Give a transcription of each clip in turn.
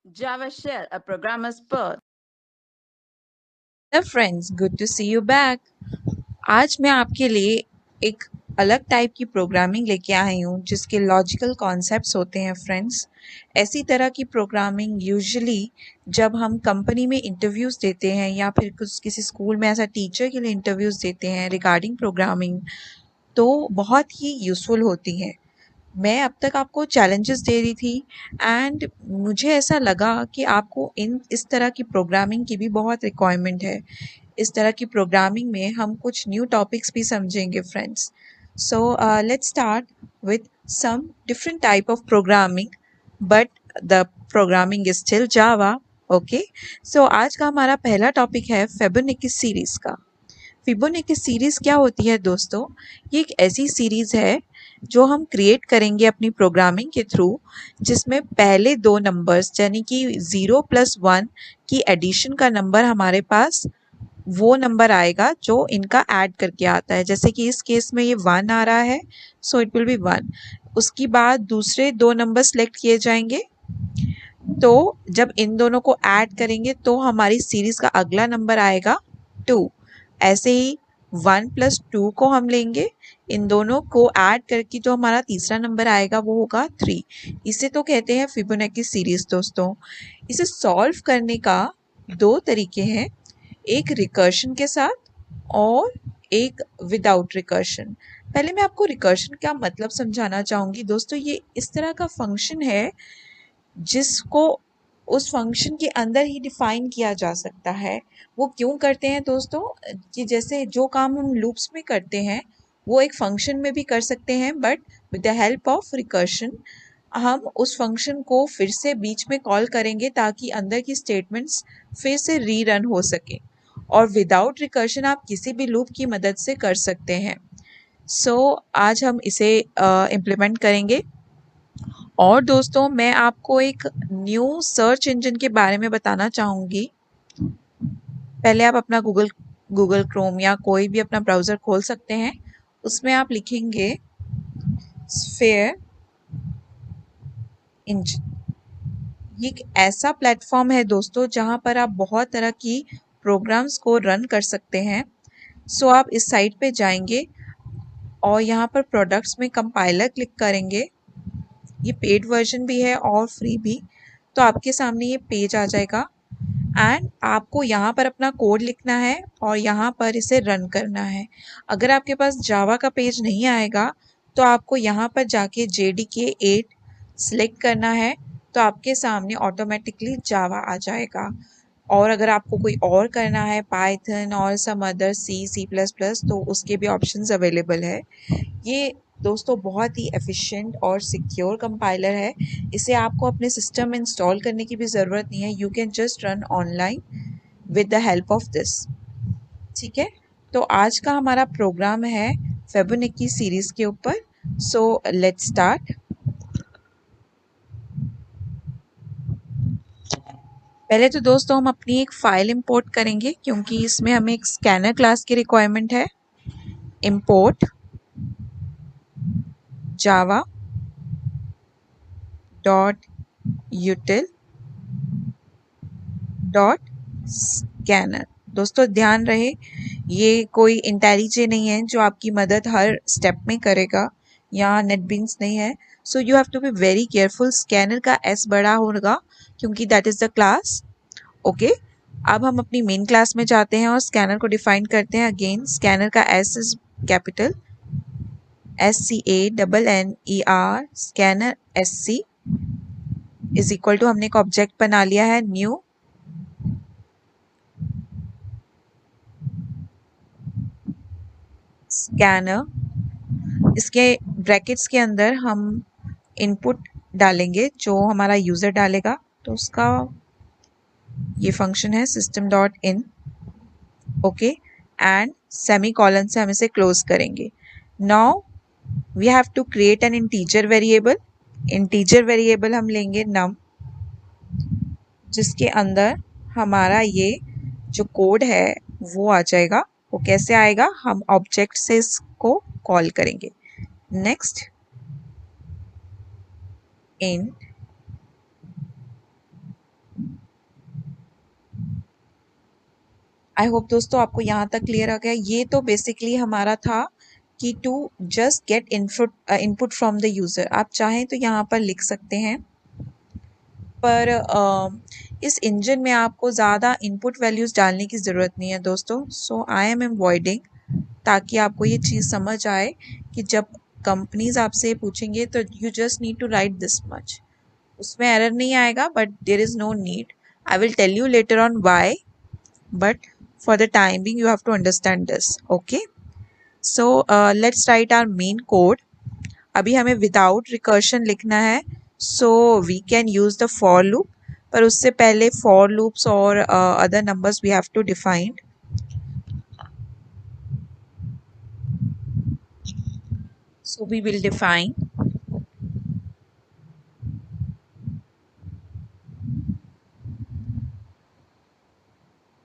Java Shell, a programmer's birth. Hello friends, good to see you back. आज मैं आपके लिए एक अलग टाइप की प्रोग्रामिंग लेके आई हूँ जिसके लॉजिकल कॉन्सेप्ट्स होते हैं फ्रेंड्स। ऐसी तरह की प्रोग्रामिंग यूजुअली जब हम कंपनी में इंटरव्यूज़ देते हैं या फिर कुछ किसी स्कूल में एज अ टीचर के लिए इंटरव्यूज़ देते हैं रिगार्डिंग प्रोग्रामिंग, तो बहुत ही यूज़फुल होती हैं। मैं अब तक आपको चैलेंजेस दे रही थी एंड मुझे ऐसा लगा कि आपको इस तरह की प्रोग्रामिंग की भी बहुत रिक्वायरमेंट है। इस तरह की प्रोग्रामिंग में हम कुछ न्यू टॉपिक्स भी समझेंगे friends. So let's start with some different type of programming, but the programming is still Java. Okay, so आज का हमारा पहला टॉपिक है फिबोनाची सीरीज का। फिबोनाची सीरीज क्या होती है दोस्तों? ये एक ऐसी सीरीज है जो हम क्रिएट करेंगे अपनी प्रोग्रामिंग के थ्रू, जिसमें पहले दो नंबर्स यानी कि 0 प्लस 1 की एडिशन का नंबर हमारे पास वो नंबर आएगा जो इनका ऐड करके आता है। जैसे कि इस केस में ये 1 आ रहा है, सो इट विल बी 1। उसके बाद दूसरे दो नंबर सेलेक्ट किए जाएंगे, तो जब इन दोनों को ऐड करेंगे तो हमारी सीरीज का अगला नंबर आएगा 2। ऐसे ही 1 प्लस 2 को हम लेंगे, इन दोनों को ऐड करके जो हमारा तीसरा नंबर आएगा वो होगा 3। इसे तो कहते हैं फिबोनाची सीरीज दोस्तों। इसे सॉल्व करने का दो तरीके हैं, एक रिकर्शन के साथ और एक विदाउट रिकर्शन। पहले मैं आपको रिकर्शन का मतलब समझाना चाहूँगी दोस्तों। ये इस तरह का फंक्शन है जिसको उस फंक्शन के अंदर ही डिफाइन किया जा सकता है। वो क्यों करते हैं दोस्तों? कि जैसे जो काम हम लूप्स में करते हैं वो एक फंक्शन में भी कर सकते हैं, but with the help of recursion हम उस फंक्शन को फिर से बीच में कॉल करेंगे ताकि अंदर की स्टेटमेंट्स फिर से रीरन हो सके। और विदाउट रिकर्शन आप किसी भी लूप की मदद से कर सकते हैं। सो आज हम इसे इम्प्लीमेंट करेंगे। और दोस्तों मैं आपको एक न्यू सर्च इंजन के बारे में बताना चाहूँगी। पहले आप अपना गूगल गूगल क्रोम या कोई भी अपना ब्राउज़र खोल सकते हैं। उसमें आप लिखेंगे स्फेयर इंजन। ये एक ऐसा प्लेटफॉर्म है दोस्तों जहाँ पर आप बहुत तरह की प्रोग्राम्स को रन कर सकते हैं। सो आप इस साइट पे जाएंगे और यहाँ पर प्रोडक्ट्स में कंपाइलर क्लिक करेंगे। ये पेड वर्जन भी है और फ्री भी। तो आपके सामने ये पेज आ जाएगा एंड आपको यहाँ पर अपना कोड लिखना है और यहाँ पर इसे रन करना है। अगर आपके पास जावा का पेज नहीं आएगा तो आपको यहाँ पर जाके JDK8 सिलेक्ट करना है, तो आपके सामने ऑटोमेटिकली जावा आ जाएगा। और अगर आपको कोई और करना है पाइथन और some other C plus plus, तो उसके भी ऑप्शंस अवेलेबल है। ये दोस्तों बहुत ही एफिशिएंट और सिक्योर कंपाइलर है। इसे आपको अपने सिस्टम में इंस्टॉल करने की भी ज़रूरत नहीं है। You can just run online with the help of this. ठीक है, तो आज का हमारा प्रोग्राम है फिबोनाची सीरीज के ऊपर। सो लेट्स स्टार्ट। पहले तो दोस्तों हम अपनी एक फ़ाइल इंपोर्ट करेंगे क्योंकि इसमें हमें एक स्कैनर क्लास की रिक्वायरमेंट है। Import Java dot यूटिल dot scanner. दोस्तों ध्यान रहे, ये कोई इंटेलिजे नहीं है जो आपकी मदद हर स्टेप में करेगा, या नेटबीन्स नहीं है। So you have to be very careful. Scanner का एस बड़ा होगा क्योंकि that is the class. Okay, अब हम अपनी मेन क्लास में जाते हैं और स्कैनर को डिफाइन करते हैं। अगेन स्कैनर का S is capital SCANNER, scanner SC is equal to, हमने एक ऑब्जेक्ट बना लिया है न्यू स्कैनर। इसके ब्रैकेट्स के अंदर हम इनपुट डालेंगे जो हमारा यूज़र डालेगा, तो उसका ये फंक्शन है system dot in. Okay, and semicolon से हम इसे क्लोज करेंगे। Now we have to create an integer variable. Integer variable हम लेंगे num, जिसके अंदर हमारा ये जो कोड है वो आ जाएगा। वो कैसे आएगा? हम ऑब्जेक्ट से इसको कॉल करेंगे। नेक्स्ट int आई होप दोस्तों आपको यहाँ तक क्लियर हो गया। ये तो बेसिकली हमारा था कि to just get input from the user. आप चाहें तो यहाँ पर लिख सकते हैं, पर इस इंजन में आपको ज़्यादा इनपुट वैल्यूज़ डालने की ज़रूरत नहीं है दोस्तों। सो आई एम अवॉइडिंग, ताकि आपको ये चीज़ समझ आए कि जब कंपनीज आपसे पूछेंगे तो you just need to write this much. उसमें एरर नहीं आएगा, but there is no need. I will tell you later on why, but for the time being you have to understand this. Okay, so let's write our main code. अभी हमें without recursion लिखना है, so we can use the for loop, पर उससे पहले for loops और other numbers we have to define. So we will define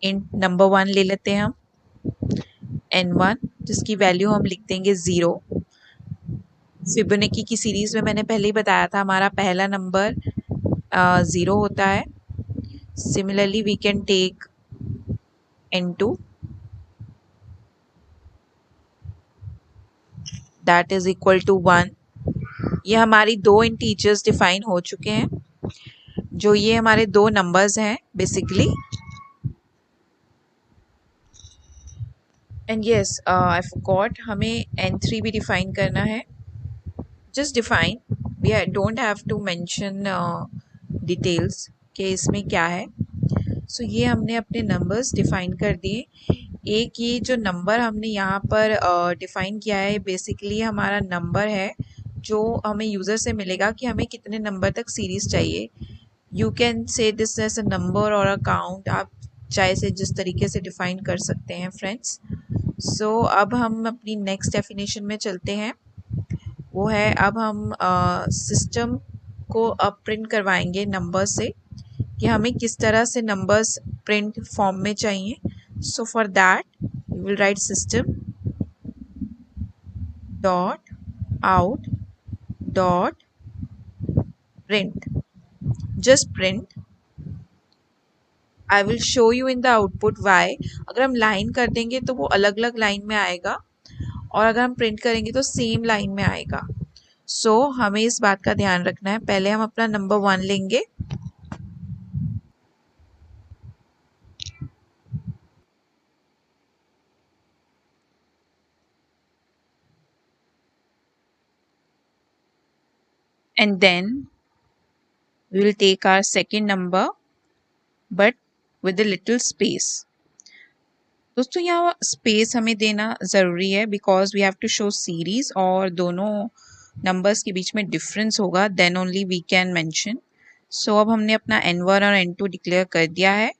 int number 1 ले लेते हैं हम, n1, जिसकी वैल्यू हम लिख देंगे 0। फिबोनाची की सीरीज में मैंने पहले ही बताया था हमारा पहला नंबर 0 होता है। Similarly we can take n2, that is equal to 1। ये हमारी दो इंटीजर्स डिफाइन हो चुके हैं, जो ये हमारे दो नंबर्स हैं basically. And yes, I forgot, हमें n3 भी डिफाइन करना है। Just define, we don't have to mention details कि इसमें क्या है। सो ये हमने अपने नंबर्स डिफाइन कर दिए। एक ये जो नंबर हमने यहाँ पर डिफाइन किया है, बेसिकली हमारा नंबर है जो हमें यूज़र से मिलेगा कि हमें कितने नंबर तक सीरीज़ चाहिए। You can say this as a number और अ काउंट, आप चाहे से जिस तरीके से डिफाइन कर सकते हैं फ्रेंड्स। सो अब हम अपनी नेक्स्ट डेफिनेशन में चलते हैं। वो है, अब हम सिस्टम को अब प्रिंट करवाएंगे नंबर से कि हमें किस तरह से नंबर्स प्रिंट फॉर्म में चाहिए। So for that we will write system dot out dot print, just print. I will show you in the output why. अगर हम लाइन कर देंगे तो वो अलग अलग लाइन में आएगा, और अगर हम प्रिंट करेंगे तो सेम लाइन में आएगा। सो हमें इस बात का ध्यान रखना है। पहले हम अपना नंबर 1 लेंगे, and then we will take our second number but with a little space. दोस्तों यहाँ स्पेस हमें देना ज़रूरी है because we have to show series, और दोनों नंबर्स के बीच में डिफरेंस होगा, then only we can mention. So अब हमने अपना n1 और n2 डिक्लेयर कर दिया है।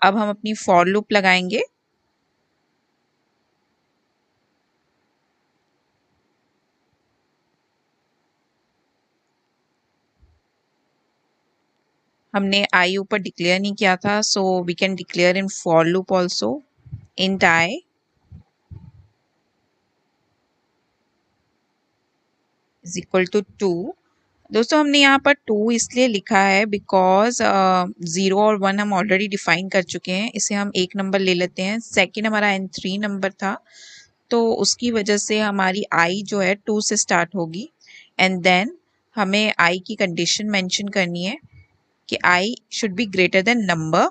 अब हम अपनी फॉर लूप लगाएंगे। हमने आई ऊपर डिक्लेयर नहीं किया था, so we can declare in for loop also int I is equal to 2। दोस्तों हमने यहाँ पर 2 इसलिए लिखा है बिकॉज 0 और 1 हम ऑलरेडी डिफाइन कर चुके हैं। इसे हम एक नंबर ले लेते हैं। सेकंड हमारा n3 नंबर था, तो उसकी वजह से हमारी आई जो है 2 से स्टार्ट होगी। एंड देन हमें आई की कंडीशन मेंशन करनी है कि I should be greater than number,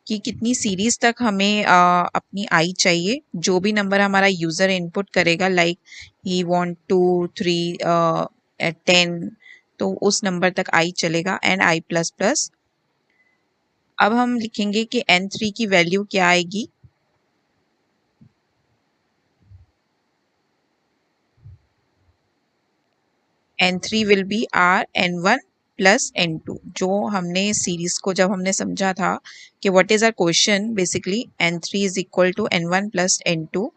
कि कितनी सीरीज तक हमें अपनी आई चाहिए। जो भी नंबर हमारा यूज़र इनपुट करेगा, लाइक ही वांट 2 3 10, तो उस नंबर तक आई चलेगा, एंड आई प्लस प्लस। अब हम लिखेंगे कि n3 की वैल्यू क्या आएगी। n3 will be are n1 plus n2। जो हमने सीरीज को जब हमने समझा था कि what is our question, basically n3 is equal to n1 plus n2,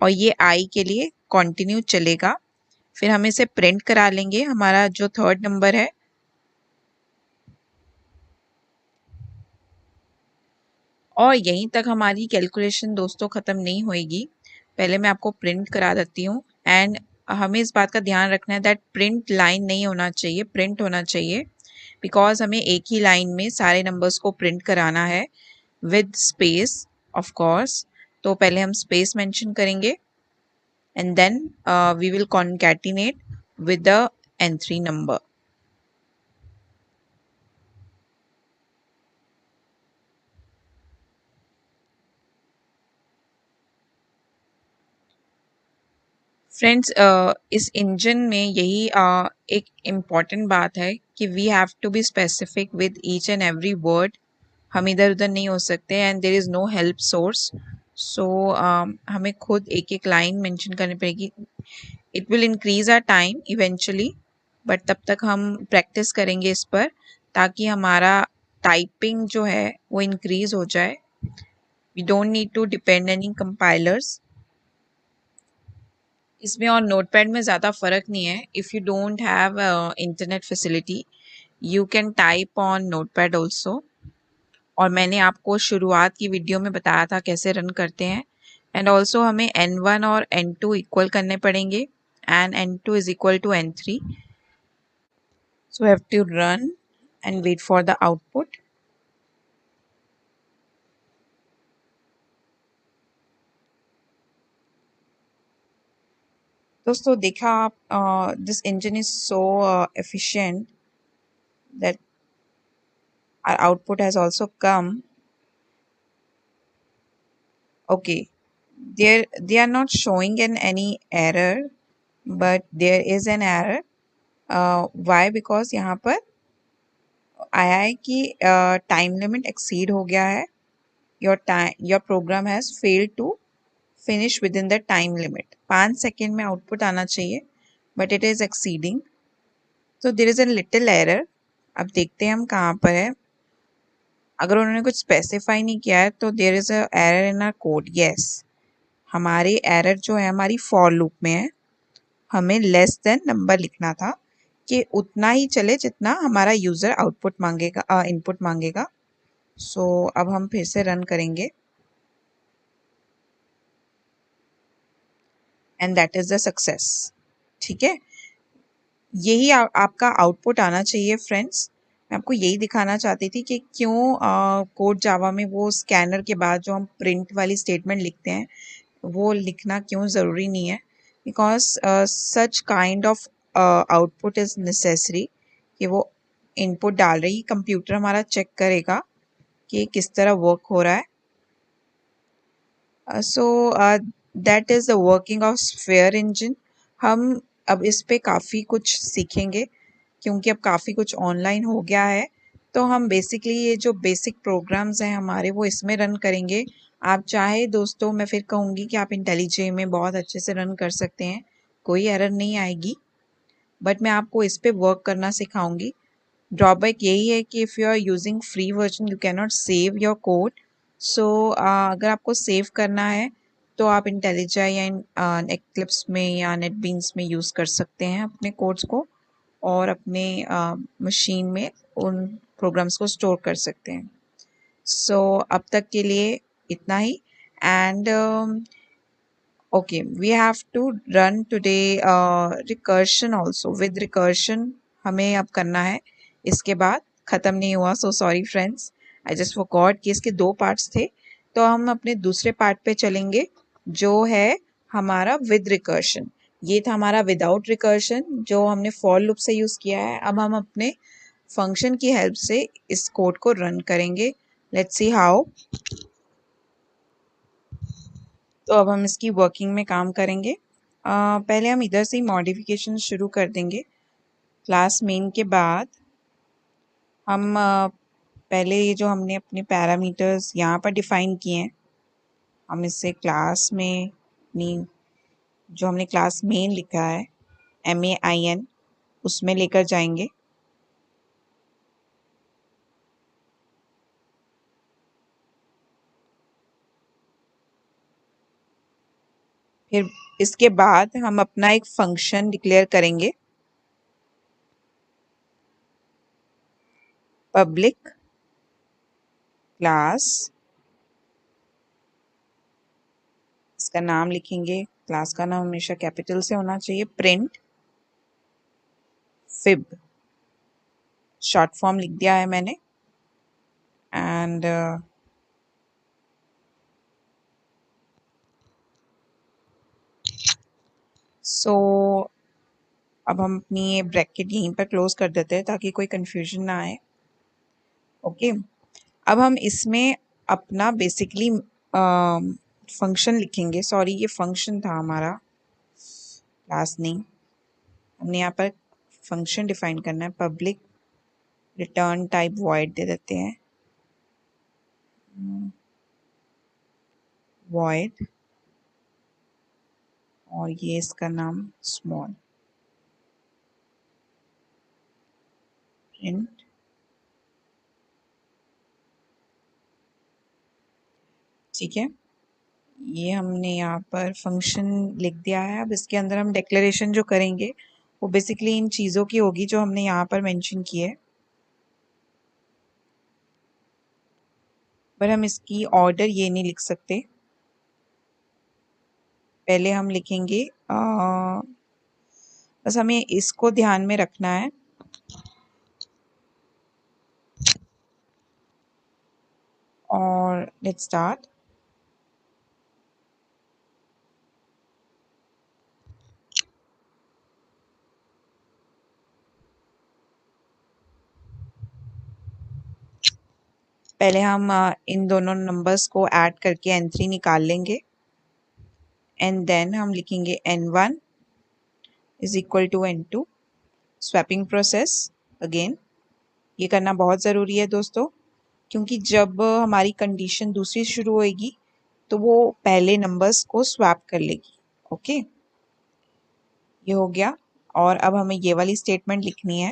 और ये आई के लिए कंटिन्यू चलेगा। फिर हम इसे प्रिंट करा लेंगे, हमारा जो थर्ड नंबर है। और यहीं तक हमारी कैलकुलेशन दोस्तों ख़त्म नहीं होएगी। पहले मैं आपको प्रिंट करा देती हूँ। एंड हमें इस बात का ध्यान रखना है दैट प्रिंट लाइन नहीं होना चाहिए, प्रिंट होना चाहिए, बिकॉज हमें एक ही लाइन में सारे नंबर्स को प्रिंट कराना है। With space of course. तो पहले हम स्पेस मेंशन करेंगे and then we will concatenate with the n3 number. Friends, इस इंजन में यही एक इम्पॉर्टेंट बात है कि we have to be specific with each and every word. हम इधर उधर नहीं हो सकते and there is no help source. So हमें खुद एक एक लाइन मेंशन करनी पड़ेगी। It will increase our time eventually, but तब तक हम प्रैक्टिस करेंगे इस पर ताकि हमारा टाइपिंग जो है वो इंक्रीज हो जाए। We don't need to depend any compilers. इसमें और नोटपैड में ज़्यादा फ़र्क नहीं है। If you don't have internet facility you can type on Notepad also. और मैंने आपको शुरुआत की वीडियो में बताया था कैसे रन करते हैं। एंड ऑल्सो हमें n1 और n2 इक्वल करने पड़ेंगे and n2 is equal to n3। So have to run and wait for the output. दोस्तों देखा आप, this engine is so efficient that our output has also come. Okay, they are not showing any error, but there is an error. Why? Because यहाँ पर आया है कि time limit exceed हो गया है। Your program has failed to finish within the time limit. 5 second में output आना चाहिए बट इट इज एक्सीडिंग। तो there is a little error. अब देखते हैं हम कहाँ पर है। अगर उन्होंने कुछ स्पेसिफाई नहीं किया है तो there is a error in our code. Yes, हमारी एरर जो है हमारी फॉर लूप में है। हमें लेस देन नंबर लिखना था कि उतना ही चले जितना हमारा यूज़र आउटपुट मांगेगा, इनपुट मांगेगा। सो अब हम फिर से रन करेंगे and that is the success. ठीक है, यही आपका आउटपुट आना चाहिए फ्रेंड्स। मैं आपको यही दिखाना चाहती थी कि क्यों कोड जावा में वो स्कैनर के बाद जो हम प्रिंट वाली स्टेटमेंट लिखते हैं वो लिखना क्यों ज़रूरी नहीं है। Because such kind of output is necessary कि वो इनपुट डाल रही, कंप्यूटर हमारा चेक करेगा कि किस तरह वर्क हो रहा है। So that is the working of sphere engine. हम अब इस पे काफ़ी कुछ सीखेंगे क्योंकि अब काफ़ी कुछ ऑनलाइन हो गया है। तो हम बेसिकली ये जो बेसिक प्रोग्राम्स हैं हमारे वो इसमें रन करेंगे। आप चाहे दोस्तों मैं फिर कहूँगी कि आप इंटेलिजे में बहुत अच्छे से रन कर सकते हैं, कोई एरर नहीं आएगी। बट मैं आपको इस पे वर्क करना सिखाऊंगी। ड्रॉबैक यही है कि if you are using free version you can not save your code. So अगर आपको सेव करना है तो आप इंटेलिजा या एक्लिप्स में या नेटबीन्स में यूज़ कर सकते हैं अपने कोड्स को और अपने मशीन में उन प्रोग्राम्स को स्टोर कर सकते हैं। सो अब तक के लिए इतना ही। And okay, we have to run today recursion also. With recursion हमें अब करना है। इसके बाद ख़त्म नहीं हुआ। So sorry friends, I just forgot कि इसके 2 पार्ट्स थे। तो हम अपने दूसरे पार्ट पे चलेंगे जो है हमारा विद रिकर्शन। ये था हमारा विदाउट रिकर्शन जो हमने फॉर लूप से यूज़ किया है। अब हम अपने फंक्शन की हेल्प से इस कोड को रन करेंगे। Let's see how. तो अब हम इसकी वर्किंग में काम करेंगे। पहले हम इधर से ही मॉडिफिकेशन शुरू कर देंगे। क्लास मेन के बाद हम पहले ये जो हमने अपने पैरामीटर्स यहाँ पर डिफाइन किए हैं हम इससे क्लास में अपनी जो हमने क्लास मेन लिखा है MAIN उसमें लेकर जाएंगे। फिर इसके बाद हम अपना एक फंक्शन डिक्लेयर करेंगे पब्लिक क्लास। इसका नाम लिखेंगे, क्लास का नाम हमेशा कैपिटल से होना चाहिए। प्रिंट फिब, शॉर्ट फॉर्म लिख दिया है मैंने। एंड सो अब हम अपनी ये ब्रैकेट यहीं पर क्लोज कर देते हैं ताकि कोई कंफ्यूजन ना आए। ओके, अब हम इसमें अपना बेसिकली फंक्शन लिखेंगे। सॉरी, ये फंक्शन था हमारा, क्लास नहीं। हमने यहाँ पर फंक्शन डिफाइन करना है। पब्लिक रिटर्न टाइप वॉइड दे देते हैं, वॉइड, और ये इसका नाम स्मॉल प्रिंट। ठीक है, ये हमने यहाँ पर फंक्शन लिख दिया है। अब इसके अंदर हम डिक्लेरेशन जो करेंगे वो बेसिकली इन चीज़ों की होगी जो हमने यहाँ पर मेंशन की है, पर हम इसकी ऑर्डर ये नहीं लिख सकते। पहले हम लिखेंगे बस हमें इसको ध्यान में रखना है। और लेट्स स्टार्ट। पहले हम इन दोनों नंबर्स को ऐड करके n3 निकाल लेंगे, एंड देन हम लिखेंगे n1 is equal to n2। Swapping process again, ये करना बहुत ज़रूरी है दोस्तों, क्योंकि जब हमारी कंडीशन दूसरी शुरू होएगी तो वो पहले नंबर्स को स्वैप कर लेगी। ओके, ये हो गया। और अब हमें ये वाली स्टेटमेंट लिखनी है।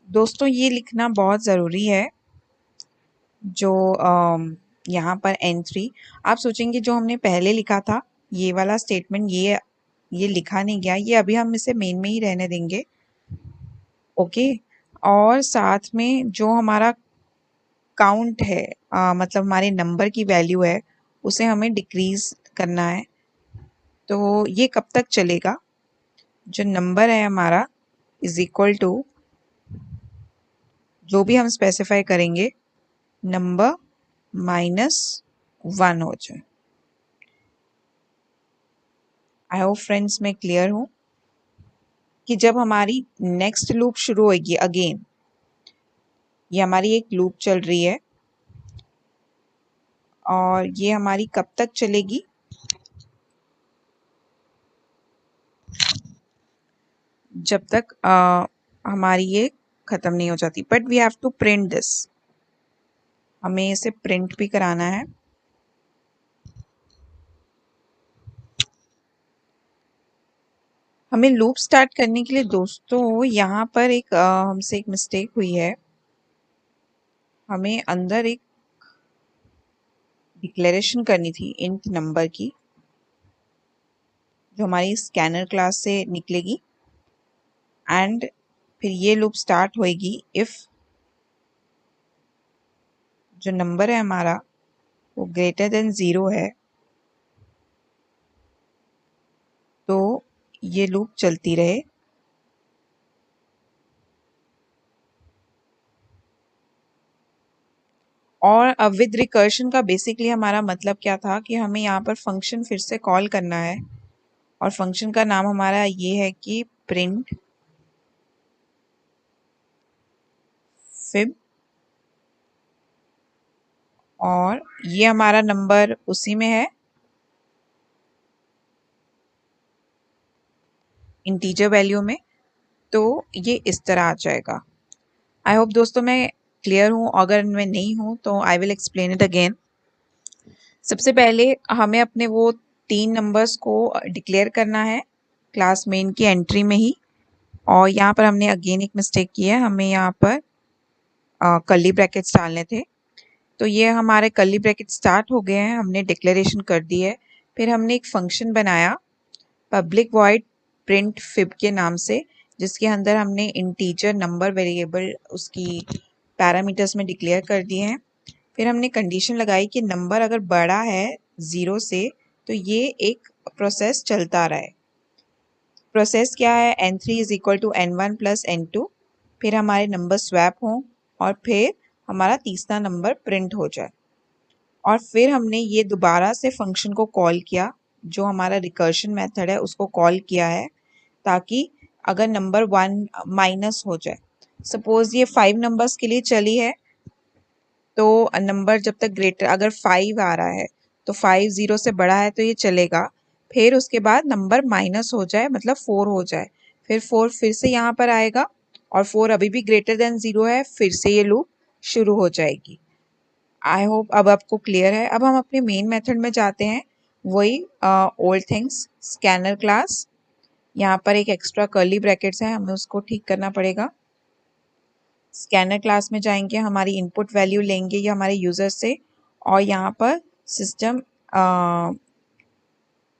दोस्तों ये लिखना बहुत ज़रूरी है, जो यहाँ पर n3, आप सोचेंगे जो हमने पहले लिखा था ये वाला स्टेटमेंट, ये लिखा नहीं गया, ये अभी हम इसे मेन में ही रहने देंगे। ओके, और साथ में जो हमारा काउंट है, मतलब हमारे नंबर की वैल्यू है, उसे हमें डिक्रीज करना है। तो ये कब तक चलेगा? जो नंबर है हमारा इज इक्वल टू जो भी हम स्पेसिफाई करेंगे, नंबर -1 हो जाए। आई होप फ्रेंड्स मैं क्लियर हूँ कि जब हमारी नेक्स्ट लूप शुरू होगी अगेन, ये हमारी एक लूप चल रही है और ये हमारी कब तक चलेगी? जब तक हमारी ये खत्म नहीं हो जाती। But we have to print this, हमें इसे प्रिंट भी कराना है। हमें लूप स्टार्ट करने के लिए दोस्तों यहाँ पर एक हमसे एक मिस्टेक हुई है। हमें अंदर एक डिक्लेरेशन करनी थी इंट नंबर की, जो हमारी स्कैनर क्लास से निकलेगी, एंड फिर ये लूप स्टार्ट होएगी इफ जो नंबर है हमारा वो ग्रेटर देन 0 है, तो ये लूप चलती रहे। और अब विद रिकर्शन का बेसिकली हमारा मतलब क्या था कि हमें यहाँ पर फंक्शन फिर से कॉल करना है, और फंक्शन का नाम हमारा ये है कि प्रिंट फिब, और ये हमारा नंबर उसी में है, इंटीजर वैल्यू में। तो ये इस तरह आ जाएगा। आई होप दोस्तों मैं क्लियर हूँ, अगर मैं नहीं हूँ तो I will explain it again. सबसे पहले हमें अपने वो 3 नंबर्स को डिक्लेयर करना है क्लास मेन की एंट्री में ही। और यहाँ पर हमने अगेन एक मिस्टेक की है, हमें यहाँ पर कर्ली ब्रैकेट्स डालने थे। तो ये हमारे कर्ली ब्रैकेट स्टार्ट हो गए हैं, हमने डिक्लेरेशन कर दी है। फिर हमने एक फंक्शन बनाया पब्लिक वॉइड प्रिंट फिब के नाम से, जिसके अंदर हमने इंटीजर नंबर वेरिएबल उसकी पैरामीटर्स में डिक्लेयर कर दिए हैं। फिर हमने कंडीशन लगाई कि नंबर अगर बड़ा है 0 से तो ये एक प्रोसेस चलता रहा है। प्रोसेस क्या है, n3 is equal to n1 plus n2। फिर हमारे नंबर स्वैप हों और फिर हमारा तीसरा नंबर प्रिंट हो जाए। और फिर हमने ये दोबारा से फंक्शन को कॉल किया, जो हमारा रिकर्शन मेथड है उसको कॉल किया है, ताकि अगर नंबर 1 माइनस हो जाए, सपोज ये 5 नंबर्स के लिए चली है, तो नंबर जब तक ग्रेटर अगर 5 आ रहा है तो 5 0 से बड़ा है तो ये चलेगा। फिर उसके बाद नंबर माइनस हो जाए, मतलब 4 हो जाए, फिर 4 फिर से यहाँ पर आएगा और 4 अभी भी ग्रेटर देन 0 है, फिर से ये लूप शुरू हो जाएगी। आई होप अब आपको क्लियर है। अब हम अपने मेन मेथड में जाते हैं, वही ओल्ड थिंग्स, स्कैनर क्लास। यहाँ पर एक एक्स्ट्रा कर्ली ब्रैकेट्स है, हमें उसको ठीक करना पड़ेगा। स्कैनर क्लास में जाएंगे, हमारी इनपुट वैल्यू लेंगे ये हमारे यूज़र से, और यहाँ पर सिस्टम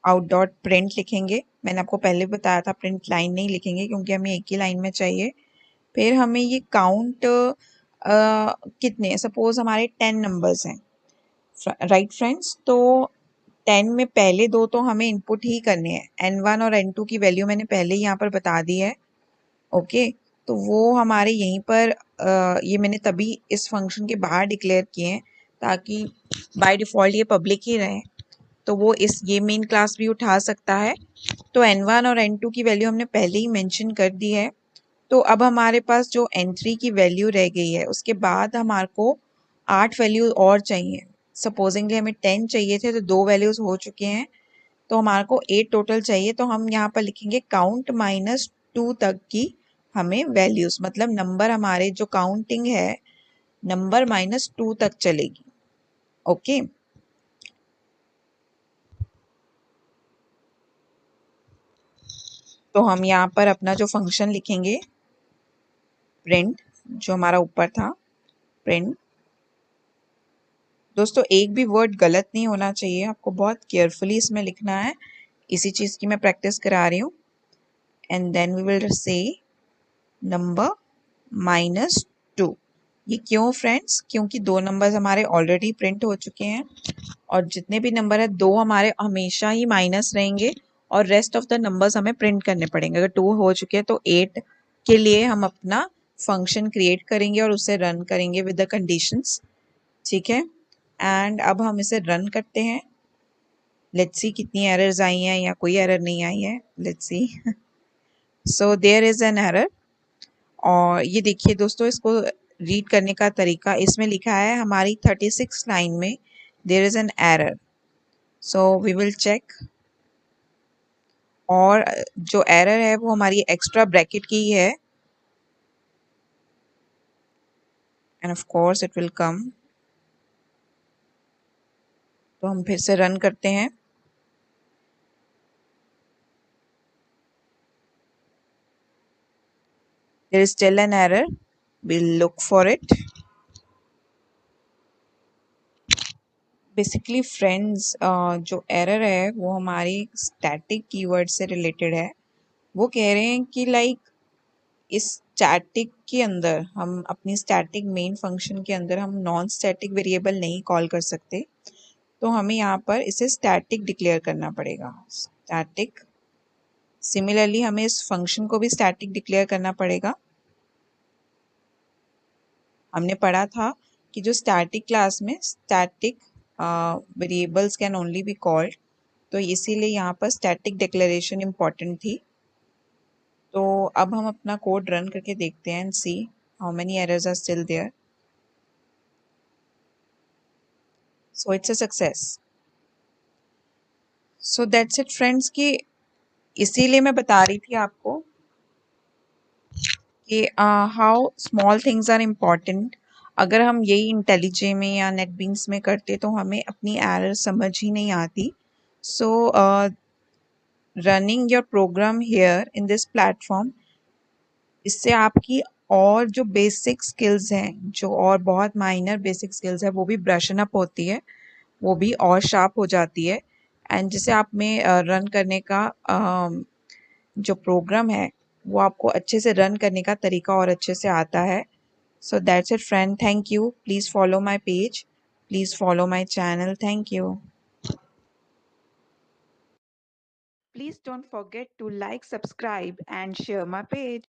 आउट डॉट प्रिंट लिखेंगे। मैंने आपको पहले बताया था प्रिंट लाइन नहीं लिखेंगे क्योंकि हमें एक ही लाइन में चाहिए। फिर हमें ये काउंट कितने, सपोज हमारे 10 नंबर्स हैं, राइट फ्रेंड्स, तो 10 में पहले दो तो हमें इनपुट ही करने हैं। n1 और n2 की वैल्यू मैंने पहले ही यहाँ पर बता दी है। ओके, तो वो हमारे यहीं पर ये मैंने तभी इस फंक्शन के बाहर डिक्लेयर किए हैं ताकि बाय डिफ़ॉल्ट ये पब्लिक ही रहे, तो वो ये मेन क्लास भी उठा सकता है। तो n1 और n2 की वैल्यू हमने पहले ही मेंशन कर दी है। तो अब हमारे पास जो n3 की वैल्यू रह गई है, उसके बाद हमारे को 8 वैल्यू और चाहिए। सपोजिंगली हमें 10 चाहिए थे तो 2 वैल्यूज हो चुके हैं, तो हमारे को 8 टोटल चाहिए। तो हम यहाँ पर लिखेंगे काउंट -2 तक की हमें वैल्यूज, मतलब नंबर हमारे जो काउंटिंग है नंबर -2 तक चलेगी। ओके, तो हम यहाँ पर अपना जो फंक्शन लिखेंगे प्रिंट, जो हमारा ऊपर था प्रिंट। दोस्तों एक भी वर्ड गलत नहीं होना चाहिए, आपको बहुत केयरफुली इसमें लिखना है, इसी चीज़ की मैं प्रैक्टिस करा रही हूँ। And then we will say number -2। ये क्यों फ्रेंड्स, क्योंकि 2 नंबर्स हमारे ऑलरेडी प्रिंट हो चुके हैं और जितने भी नंबर है 2 हमारे हमेशा ही माइनस रहेंगे और रेस्ट ऑफ द नंबर्स हमें प्रिंट करने पड़ेंगे। अगर 2 हो चुके हैं तो 8 के लिए हम अपना फंक्शन क्रिएट करेंगे और उसे रन करेंगे विद द कंडीशंस। ठीक है, एंड अब हम इसे रन करते हैं। लेट्स सी कितनी एरर्स आई हैं या कोई एरर नहीं आई है। Let's see, so there is an error. और ये देखिए दोस्तों, इसको रीड करने का तरीका, इसमें लिखा है हमारी 36 लाइन में there is an error, so we will check. और जो एरर है वो हमारी एक्स्ट्रा ब्रैकेट की ही है, end of course it will come. तो हम फिर से रन करते हैं। There is still an error. We'll look for it. Basically friends, जो एरर है वो हमारी स्टैटिक कीवर्ड से रिलेटेड है। वो कह रहे हैं कि लाइक इस स्टैटिक के अंदर हम अपनी स्टैटिक मेन फंक्शन के अंदर हम नॉन स्टैटिक वेरिएबल नहीं कॉल कर सकते, तो हमें यहाँ पर इसे स्टैटिक डिक्लेयर करना पड़ेगा, स्टैटिक। सिमिलरली हमें इस फंक्शन को भी स्टैटिक डिक्लेयर करना पड़ेगा। हमने पढ़ा था कि जो स्टैटिक क्लास में static variables can only be called, तो इसीलिए यहाँ पर स्टैटिक डिक्लेरेशन इम्पॉर्टेंट थी। तो अब हम अपना कोड रन करके देखते हैं and see how many errors are still there. So it's a success. So that's it friends, कि इसीलिए मैं बता रही थी आपको कि how small things are important. अगर हम यही इंटेलिजे में या नेटबीन्स में करते तो हमें अपनी एरर समझ ही नहीं आती। So running your program here in this platform, इससे आपकी और जो बेसिक स्किल्स हैं, जो और बहुत माइनर बेसिक स्किल्स है, वो भी ब्रशन अप होती है, वो भी और शार्प हो जाती है। एंड जिसे आप में रन करने का जो प्रोग्राम है वो आपको अच्छे से रन करने का तरीका और अच्छे से आता है। So that's it, friend. Thank you. Please follow my page. Please follow my channel. Thank you. Please don't forget to like, subscribe, and share my page.